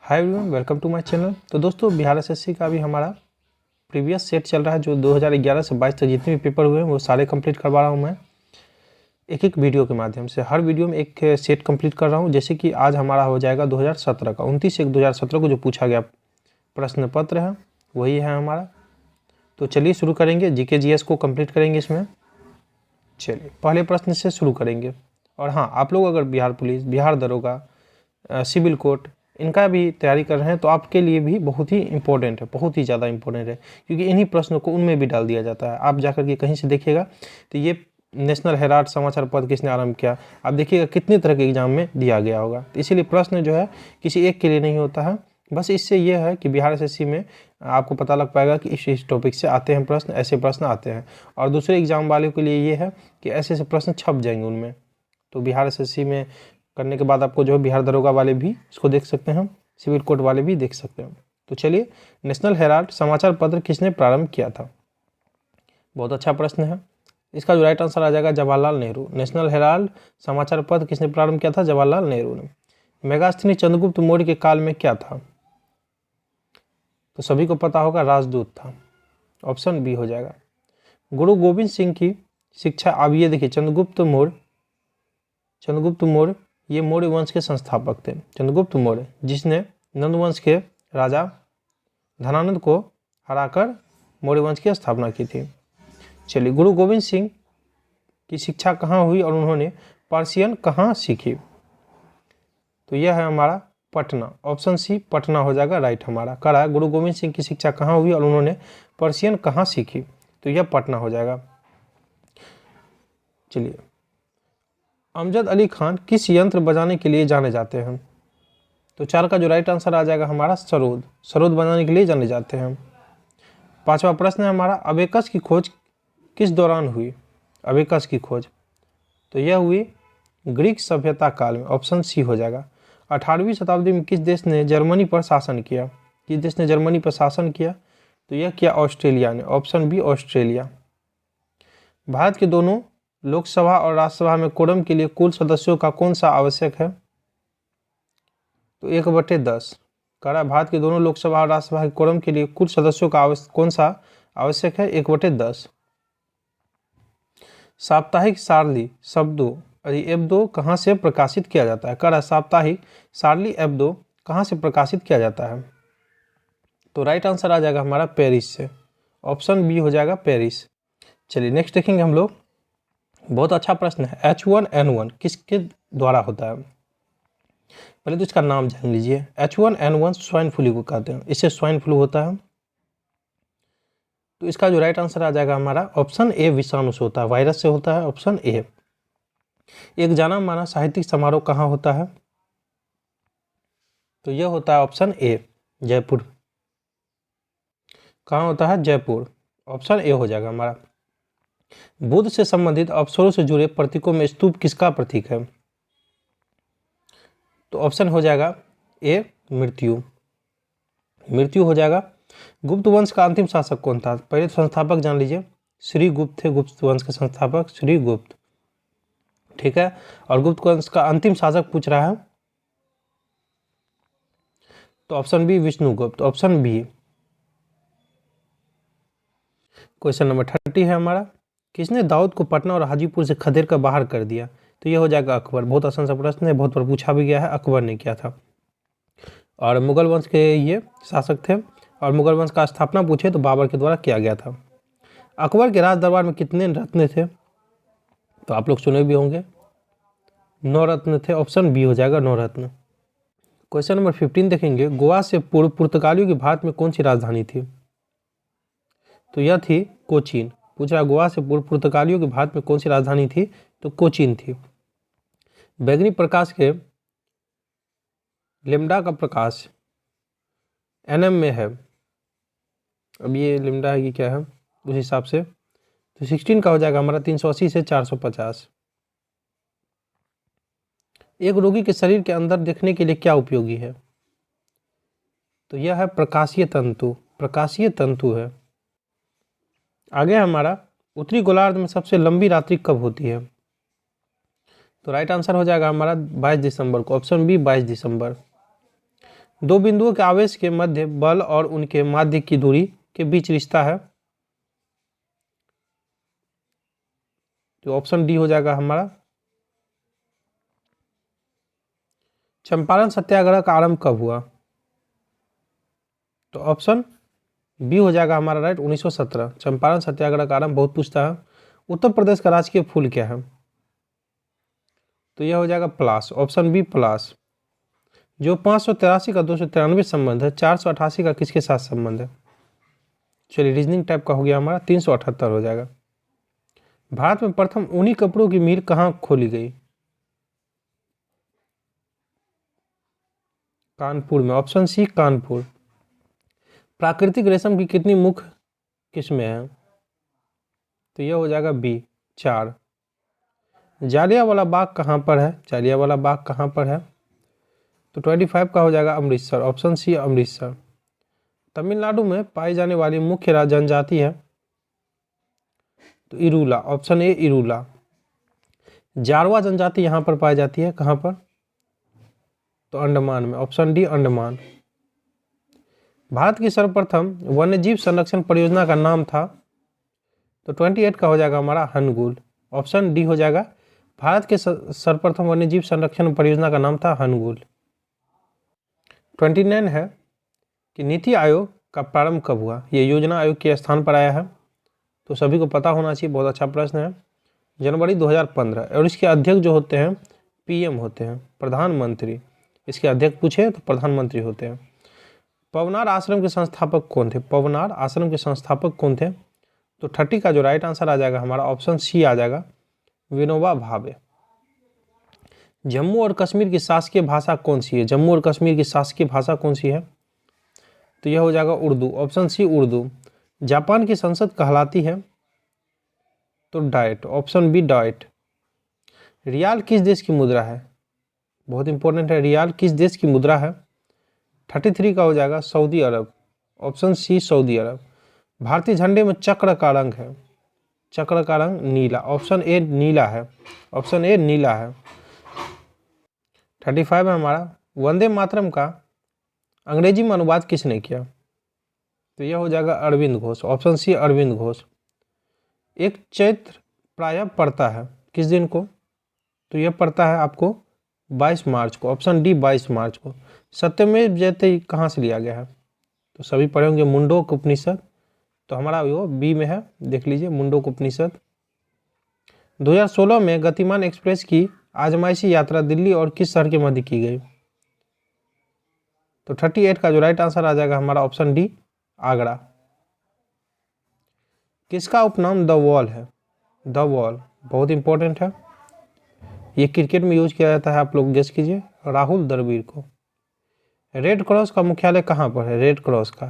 Hi everyone, welcome to my channel. तो दोस्तों, Bihar SSC का भी हमारा प्रीवियस सेट चल रहा है। जो 2011 से 22 तक जितने भी पेपर हुए हैं वो सारे कंप्लीट करवा रहा हूँ मैं एक एक वीडियो के माध्यम से। हर वीडियो में एक सेट कंप्लीट कर रहा हूँ। जैसे कि आज हमारा हो जाएगा 2017 का 29/1/2017 को जो पूछा गया प्रश्न पत्र है वही है हमारा। तो चलिए शुरू करेंगे। जीके जीएस को कंप्लीट करेंगे इसमें। चलिए पहले प्रश्न से शुरू करेंगे। और हाँ, आप लोग अगर बिहार पुलिस, बिहार दरोगा, सिविल कोर्ट इनका भी तैयारी कर रहे हैं तो आपके लिए भी बहुत ही इम्पोर्टेंट है, बहुत ही ज़्यादा इम्पोर्टेंट है, क्योंकि इन्हीं प्रश्नों को उनमें भी डाल दिया जाता है। आप जाकर के कहीं से देखिएगा तो ये नेशनल हेराल्ड समाचार पत्र किसने आरंभ किया, आप देखिएगा कितने तरह के एग्जाम में दिया गया होगा। तो इसीलिए प्रश्न जो है किसी एक के लिए नहीं होता है। बस इससे ये है कि बिहार एसएससी में आपको पता लग पाएगा कि इस टॉपिक से आते हैं प्रश्न, ऐसे प्रश्न आते हैं। और दूसरे एग्जाम वालों के लिए ये है कि ऐसे ऐसे प्रश्न छप जाएंगे उनमें। तो बिहार एसएससी में करने के बाद आपको जो है बिहार दरोगा वाले भी इसको देख सकते हैं, सिविल कोर्ट वाले भी देख सकते हैं। तो चलिए, नेशनल हेराल्ड समाचार पत्र किसने प्रारंभ किया था? बहुत अच्छा प्रश्न है। इसका जो राइट आंसर आ जाएगा जवाहरलाल नेहरू। नेशनल हेराल्ड समाचार पत्र किसने प्रारंभ किया था? जवाहरलाल नेहरू ने। मेगास्थनी चंद्रगुप्त मौर्य के काल में क्या था? तो सभी को पता होगा, राजदूत था। ऑप्शन बी हो जाएगा। गुरु गोविंद सिंह की शिक्षा, अब ये देखिए, चंद्रगुप्त मौर्य ये मौर्य वंश के संस्थापक थे। चंद्रगुप्त मौर्य जिसने नंद वंश के राजा धनानंद को हराकर मौर्य वंश की स्थापना की थी। चलिए, गुरु गोविंद सिंह की शिक्षा कहाँ हुई और उन्होंने पर्शियन कहाँ सीखी? तो यह है हमारा पटना। ऑप्शन सी पटना हो जाएगा राइट हमारा। करा गुरु गोविंद सिंह की शिक्षा कहाँ हुई और उन्होंने पर्शियन कहाँ सीखी? तो यह पटना हो जाएगा। चलिए, अमजद अली खान किस यंत्र बजाने के लिए जाने जाते हैं? तो 4 का जो राइट आंसर आ जाएगा हमारा सरोद बजाने के लिए जाने जाते हैं। 5वां प्रश्न है हमारा, अबेकस की खोज किस दौरान हुई? अबेकस की खोज तो यह हुई ग्रीक सभ्यता काल में। ऑप्शन सी हो जाएगा। 18वीं शताब्दी में किस देश ने जर्मनी पर शासन किया? किस देश ने जर्मनी पर शासन किया? तो यह किया ऑस्ट्रेलिया ने। Option B Australia. भारत के दोनों लोकसभा और राज्यसभा में कोरम के लिए कुल सदस्यों का कौन सा आवश्यक है? तो 1/10। करा भारत के दोनों लोकसभा और राज्यसभा के कोरम के लिए कुल सदस्यों का कौन सा आवश्यक है? 1/10। साप्ताहिक सारणी शब्दों एब्दो कहाँ से प्रकाशित किया जाता है? करा साप्ताहिक सारणी एब्दो कहाँ से प्रकाशित किया जाता है? तो राइट आंसर आ जाएगा हमारा पेरिस से। ऑप्शन बी हो जाएगा पेरिस। चलिए नेक्स्ट देखेंगे हम लोग। बहुत अच्छा प्रश्न है। H1N1 किसके द्वारा होता है? पहले तो इसका नाम जान लीजिए। H1N1 स्वाइन फ्लू को कहते हैं, इससे स्वाइन फ्लू होता है। तो इसका जो राइट आंसर आ जाएगा हमारा ऑप्शन ए विषाणु से होता है, वायरस से होता है। Option A. एक जाना माना साहित्यिक समारोह कहाँ होता है? तो यह होता है ऑप्शन ए जयपुर। कहाँ होता है? जयपुर। ऑप्शन ए हो जाएगा हमारा। बुद्ध से संबंधित अवसरों से जुड़े प्रतीकों में स्तूप किसका प्रतीक है? तो ऑप्शन हो जाएगा ए मृत्यु हो जाएगा। गुप्त वंश का अंतिम शासक कौन था? पहले तो संस्थापक जान लीजिए, श्री गुप्त थे। गुप्त वंश के संस्थापक श्री गुप्त, ठीक है। और गुप्त वंश का अंतिम शासक पूछ रहा है तो option B Vishnugupta. Option B. Question number 30 है हमारा, किसने दाऊद को पटना और हाजीपुर से खदेड़ कर बाहर कर दिया? तो यह हो जाएगा अकबर। बहुत आसान सा प्रश्न है, बहुत बार पूछा भी गया है। अकबर ने किया था और मुगल वंश के ये शासक थे। और मुगल वंश का स्थापना पूछे तो बाबर के द्वारा किया गया था। अकबर के राज दरबार में कितने रत्न थे? तो आप लोग सुने भी होंगे, 9 रत्न थे। ऑप्शन बी हो जाएगा 9 रत्न। क्वेश्चन नंबर 15 देखेंगे, गोवा से पूर्व पुर्तगालियों की भारत में कौन सी राजधानी थी? तो यह थी कोचीन। पूछ रहा गोवा से पूर्व पुर्तगालियों की भारत में कौन सी राजधानी थी? तो कोचीन थी। बैगनी प्रकाश के लेमडा का प्रकाश एनएम में है। अब ये लेमडा है कि क्या है उस हिसाब से, तो 16 का हो जाएगा हमारा 380 से 450। एक रोगी के शरीर के अंदर देखने के लिए क्या उपयोगी है? तो यह है प्रकाशीय तंतु। प्रकाशीय तंतु है। आगे हमारा, उत्तरी गोलार्ध में सबसे लंबी रात्रि कब होती है? तो राइट आंसर हो जाएगा हमारा 22 दिसंबर को। ऑप्शन बी 22 दिसंबर। दो बिंदुओं के आवेश के मध्य बल और उनके माध्य की दूरी के बीच रिश्ता है। तो ऑप्शन डी हो जाएगा हमारा। चंपारण सत्याग्रह का आरंभ कब हुआ? तो ऑप्शन बी हो जाएगा हमारा राइट, 1917। चंपारण सत्याग्रह का आरंभ बहुत पूछता है। उत्तर प्रदेश का राजकीय फूल क्या है? तो यह हो जाएगा पलाश, ऑप्शन बी पलाश। जो 583 का 293 संबंध है, 488 का किसके साथ संबंध है? चलिए रीजनिंग टाइप का हो गया हमारा, 378 हो जाएगा। भारत में प्रथम ऊनी कपड़ों की मिल कहाँ खोली गई? कानपुर में, ऑप्शन सी कानपुर। प्राकृतिक रेशम की कितनी मुख्य किस्में हैं? तो यह हो जाएगा बी 4। जालियांवाला बाग कहाँ पर है? जालियांवाला बाग कहाँ पर है? तो 25 का हो जाएगा अमृतसर, ऑप्शन सी अमृतसर। तमिलनाडु में पाई जाने वाली मुख्य जनजाति है? तो इरूला, ऑप्शन ए इरूला। जारवा जनजाति यहाँ पर पाई जाती है, कहाँ पर? तो अंडमान में, ऑप्शन डी अंडमान। भारत की सर्वप्रथम वन्यजीव संरक्षण परियोजना का नाम था? तो 28 का हो जाएगा हमारा हनगुल, ऑप्शन डी हो जाएगा। भारत के सर्वप्रथम वन्यजीव संरक्षण परियोजना का नाम था हनगुल। 29 है कि नीति आयोग का प्रारंभ कब हुआ? ये योजना आयोग के स्थान पर आया है, तो सभी को पता होना चाहिए, बहुत अच्छा प्रश्न है। जनवरी 2015। और इसके अध्यक्ष जो होते हैं पीएम होते हैं, प्रधानमंत्री। इसके अध्यक्ष पूछे तो प्रधानमंत्री होते हैं। पवनार आश्रम के संस्थापक कौन थे? पवनार आश्रम के संस्थापक कौन थे? तो 30 का जो राइट आंसर आ जाएगा हमारा, ऑप्शन सी आ जाएगा, विनोबा भावे। जम्मू और कश्मीर की शासकीय भाषा कौन सी है? जम्मू और कश्मीर की शासकीय भाषा कौन सी है? तो यह हो जाएगा Urdu, option C Urdu. Japan की संसद कहलाती है? तो Diet, option B Diet. Riyal किस देश की मुद्रा है? बहुत इंपॉर्टेंट है, रियाल किस देश की मुद्रा है? 33 का हो जाएगा सऊदी अरब, ऑप्शन सी सऊदी अरब। भारतीय झंडे में चक्र का रंग है? चक्र का रंग नीला, ऑप्शन ए नीला है, ऑप्शन ए नीला है। 35 है हमारा, वंदे मातरम का अंग्रेजी में अनुवाद किसने किया? तो यह हो जाएगा अरविंद घोष, ऑप्शन सी अरविंद घोष। एक चैत्र प्रायः पड़ता है किस दिन को? तो यह पड़ता है आपको 22 मार्च को, ऑप्शन डी 22 मार्च को। सत्यमेव जयते कहाँ से लिया गया है? तो सभी पढ़े होंगे मुंडोक उपनिषद, तो हमारा वो बी में है, देख लीजिए मुंडोक उपनिषद। 2016 में गतिमान एक्सप्रेस की आजमाइशी यात्रा दिल्ली और किस शहर के मध्य की गई? तो 38 का जो राइट आंसर आ जाएगा हमारा, ऑप्शन डी आगरा। किसका उपनाम द वॉल है? द वॉल बहुत इंपॉर्टेंट है, ये क्रिकेट में यूज किया जाता है, आप लोग गेस कीजिए, राहुल द्रविड़ को। रेड क्रॉस का मुख्यालय कहाँ पर है? रेड क्रॉस का,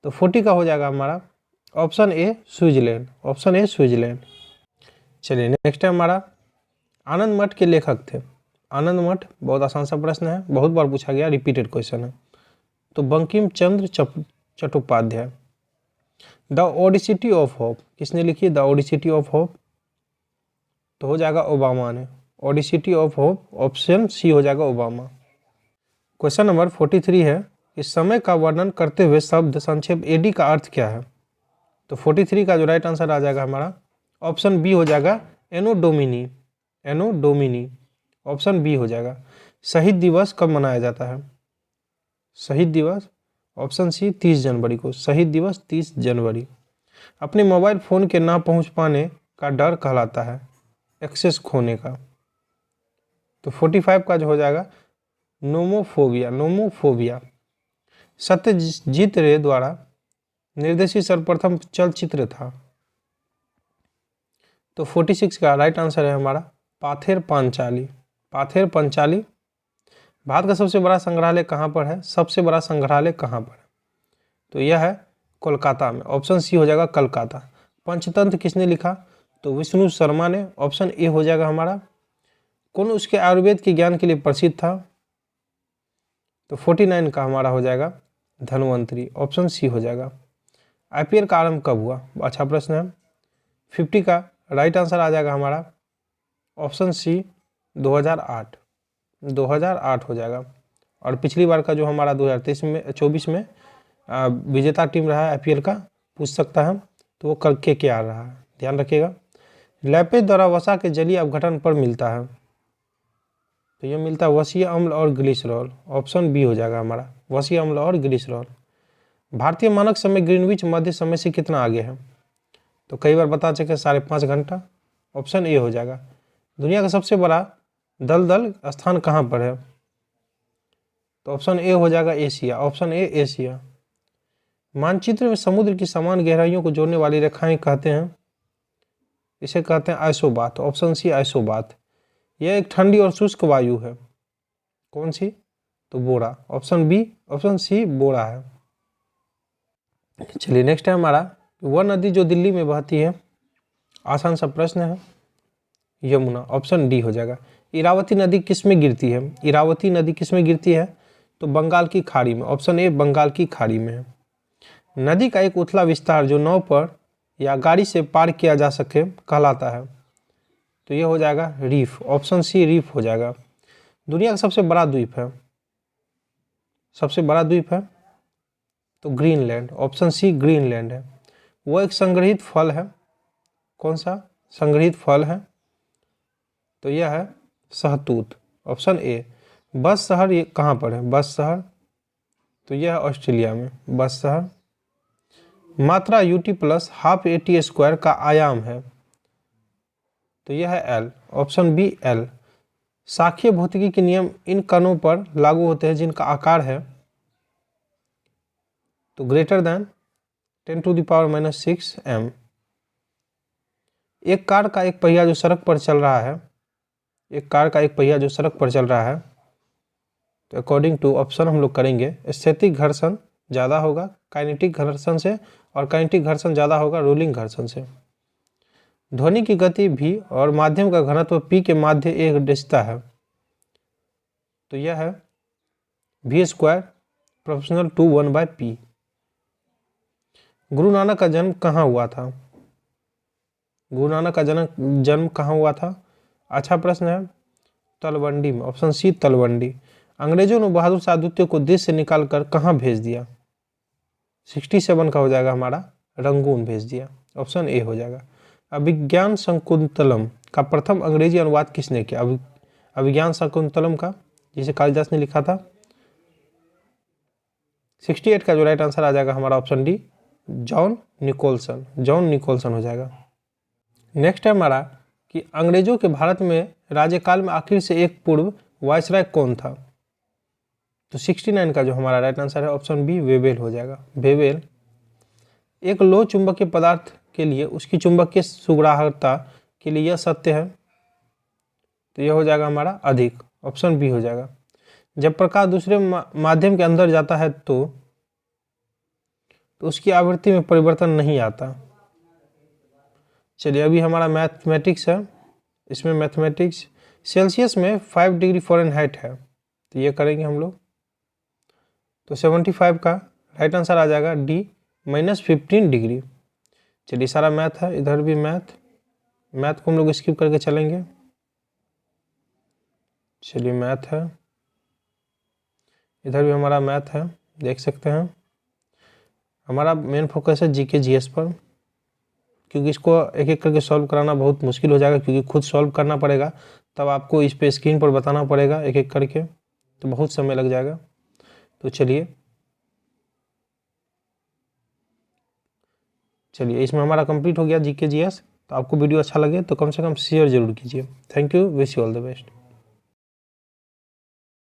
तो 40 का हो जाएगा हमारा, option A Switzerland, option A Switzerland. चलिए नेक्स्ट है हमारा, आनंद मठ के लेखक थे? आनंद मठ बहुत आसान सा प्रश्न है, बहुत बार पूछा गया, रिपीटेड क्वेश्चन है। तो Bankim Chandra Chattopadhyay. The ओडिसिटी of hope किसने लिखी? द ओडिसिटी ऑफ होप, तो हो जाएगा ओबामा ने। ओडिसिटी ऑफ होप, ऑप्शन सी हो जाएगा ओबामा। क्वेश्चन नंबर 43 है, इस समय का वर्णन करते हुए शब्द संक्षेप एडी का अर्थ क्या है? तो 43 का जो राइट आंसर आ जाएगा हमारा, ऑप्शन बी हो जाएगा एनो डोमिनी, एनो डोमिनी, ऑप्शन बी हो जाएगा। शहीद दिवस कब मनाया जाता है? शहीद दिवस, ऑप्शन सी 30 जनवरी को, शहीद दिवस 30 जनवरी। अपने मोबाइल फ़ोन के ना पहुंच पाने का डर कहलाता है? एक्सेस खोने का। तो 45 का जो हो जाएगा नोमोफोबिया, नोमोफोबिया। सत्यजीत रे द्वारा निर्देशित सर्वप्रथम चलचित्र था? तो 46 का राइट आंसर है हमारा पाथेर पांचाली, पाथेर पंचाली। भारत का सबसे बड़ा संग्रहालय कहाँ पर है? सबसे बड़ा संग्रहालय कहाँ पर है? तो यह है कोलकाता में, ऑप्शन सी हो जाएगा कलकाता। पंचतंत्र किसने लिखा? तो विष्णु शर्मा ने, ऑप्शन ए हो जाएगा हमारा। कौन उसके आयुर्वेद के ज्ञान के लिए प्रसिद्ध था? तो 49 का हमारा हो जाएगा धन्वंतरी, ऑप्शन सी हो जाएगा। आईपीएल का आरंभ कब हुआ? अच्छा प्रश्न है। 50 का राइट आंसर आ जाएगा हमारा, ऑप्शन सी 2008, 2008 हो जाएगा। और पिछली बार का जो हमारा 2023 में विजेता टीम रहा है IPL का, पूछ सकता है, तो वो करके क्या रहा है, ध्यान रखिएगा। लैपेज द्वारा वसा के जलीय अपघटन पर मिलता है, तो ये मिलता है वसीय अम्ल और ग्लिसरॉल। ऑप्शन बी हो जाएगा हमारा, वसीय अम्ल और ग्लिसरॉल। भारतीय मानक समय ग्रीनविच मध्य समय से कितना आगे है, तो कई बार बता चुके 5.5 घंटा। ऑप्शन ए हो जाएगा। दुनिया का सबसे बड़ा दलदल स्थान कहाँ पर है, तो ऑप्शन ए हो जाएगा एशिया। Option A Asia. मानचित्र में समुद्र की समान गहराइयों को जोड़ने वाली रेखाएं कहते हैं, इसे कहते हैं आइसोबाथ। Option C आइसोबाथ। यह एक ठंडी और शुष्क वायु है, कौन सी, तो बोरा। ऑप्शन बी, ऑप्शन सी बोरा है। चलिए नेक्स्ट है हमारा, वह नदी जो दिल्ली में बहती है, आसान सा प्रश्न है, यमुना। ऑप्शन डी हो जाएगा। इरावती नदी किस में गिरती है, इरावती नदी किस में गिरती है, तो बंगाल की खाड़ी में। ऑप्शन ए बंगाल की खाड़ी में है। नदी का एक उथला विस्तार जो नाव पर या गाड़ी से पार किया जा सके कहलाता है, तो ये हो जाएगा रीफ। ऑप्शन सी रीफ हो जाएगा। दुनिया का सबसे बड़ा द्वीप है, सबसे बड़ा द्वीप है, तो ग्रीनलैंड। ऑप्शन सी ग्रीनलैंड है। वो एक संग्रहित फल है, कौन सा संग्रहित फल है, तो यह है शहतूत। Option A. बस शहर ये कहाँ पर है, बस शहर, तो यह है ऑस्ट्रेलिया में, बस शहर। मात्रा UT plus half AT square का आयाम है, तो यह है L। Option B L। शाखीय भौतिकी के नियम इन कणों पर लागू होते हैं जिनका आकार है, तो ग्रेटर देन 10⁻⁻6 m। एक कार का एक पहिया जो सड़क पर चल रहा है, एक कार का एक पहिया जो सड़क पर चल रहा है, तो अकॉर्डिंग टू ऑप्शन हम लोग करेंगे, स्थैतिक घर्षण ज़्यादा होगा काइनेटिक घर्षण से, और काइनेटिक घर्षण ज़्यादा होगा रोलिंग घर्षण से। ध्वनि की गति v और माध्यम का घनत्व p के माध्य एक रिश्ता है, तो यह है v² proportional to 1/p। Guru Nanak का जन्म कहाँ हुआ था, गुरु नानक का जन्म कहाँ हुआ था, अच्छा प्रश्न है, तलवंडी में। Option C Talwandi. अंग्रेजों ने बहादुर शाह द्वितीय को देश से निकालकर कहाँ भेज दिया, 67 का हो जाएगा हमारा, रंगून भेज दिया। ऑप्शन ए हो जाएगा। अभिज्ञान शकुंतलम का प्रथम अंग्रेजी अनुवाद किसने किया, अभिज्ञान शकुंतलम का, जिसे कालिदास ने लिखा था। 68 का जो राइट आंसर आ जाएगा हमारा option D, John Nicholson. John Nicholson हो जाएगा। नेक्स्ट है हमारा कि अंग्रेजों के भारत में राज्यकाल में आखिर से एक पूर्व वायसराय कौन था, तो 69 का जो हमारा राइट आंसर है ऑप्शन बी वेवेल हो जाएगा, वेवेल। एक लोह चुंबकीय पदार्थ के लिए उसकी चुंबकीय सुग्राह्यता के लिए यह सत्य है, तो यह हो जाएगा हमारा अधिक। ऑप्शन बी हो जाएगा। जब प्रकाश दूसरे माध्यम के अंदर जाता है तो उसकी आवृत्ति में परिवर्तन नहीं आता। चलिए अभी हमारा मैथमेटिक्स है, इसमें मैथमेटिक्स सेल्सियस में 5 डिग्री फ़ारेनहाइट है, तो ये करेंगे हम लोग, तो 75 का राइट आंसर आ जाएगा डी -15 डिग्री। चलिए सारा मैथ है, इधर भी मैथ को हम लोग स्किप करके चलेंगे। चलिए मैथ है, इधर भी हमारा मैथ है, देख सकते हैं। हमारा मेन फोकस है जीके जीएस पर, क्योंकि इसको एक एक करके सॉल्व कराना बहुत मुश्किल हो जाएगा, क्योंकि खुद सॉल्व करना पड़ेगा, तब आपको इस पे स्क्रीन पर बताना पड़ेगा एक एक करके, तो बहुत समय लग जाएगा। तो चलिए इसमें हमारा कंप्लीट हो गया जीके जीएस। तो आपको वीडियो अच्छा लगे तो कम से कम शेयर जरूर कीजिए। Thank you, wish you all the best.